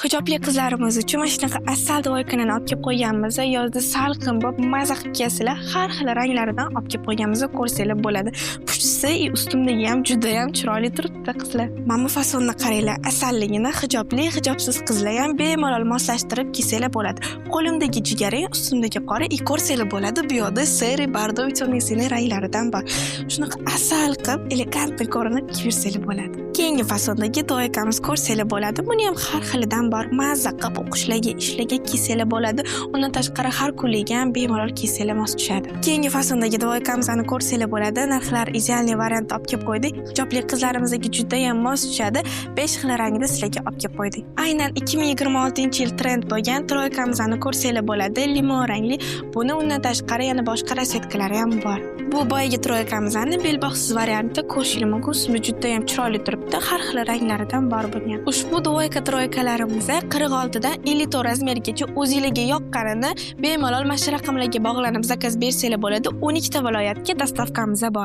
Hijobli qizlarimiz uchun mana shunaqa asal doykanini olib kelib qo'yganmiz. Yozda salqin bo'lib, maza qilib kelsizlar, har xil ranglaridan olib kelib qo'yganmiz, ko'rsanglar bo'ladi. Pushtisi ustimdagi ham juda ham chiroyli turibdi qizlar. Mana bu fasonni qaranglar, asalligini hijobli, hijobsiz qizlar ham bemalol moslashtirib kiysanglar bo'ladi. Qo'limdagi jigarang, ustimdagi qora, ko'rsanglar bo'ladi. Bu yoqda seri, bardoy, temnesini ranglaridan bor. Shunaqa asal qilib, elegantni ko'rinib kiysanglar bo'ladi. Keyingi fasondagi doykamiz ko'rsanglar bo'ladi. Buni ham har xilidan bor. Maza qilib o'qishlarga, ishlarga kiysanglar bo'ladi. Undan tashqari har kunlik ham bemalol kiysanglar mos tushadi. Keyingi fasondagi doykamizni ko'rsanglar bo'ladi. Narxlar idealniy variant olib kelib qo'ydik. Hijobli qizlarimizga juda ham mos tushadi. 5 xil rangda sizlarga olib kelib qo'ydik. Aynan 2026-yil trend bo'lgan troykamizni ko'rsanglar bo'ladi. Limon rangli. Buni undan tashqari yana boshqa rasvetkalari ham bor. Bu boyagi troykamizni belbog'siz variantda ko'rishinglar mumkin. Ustimda juda ham chiroyli turibdi. Har xil ranglaridan bor bo'lgan. Ushbu troykalarimiz 46 dan 54 razmergacha o'zingizga yoqqanini bemalol mana shu raqamlarga bog'lanib zakaz bersanglar bo'ladi. 12 ta viloyatga dostavkamiz bor.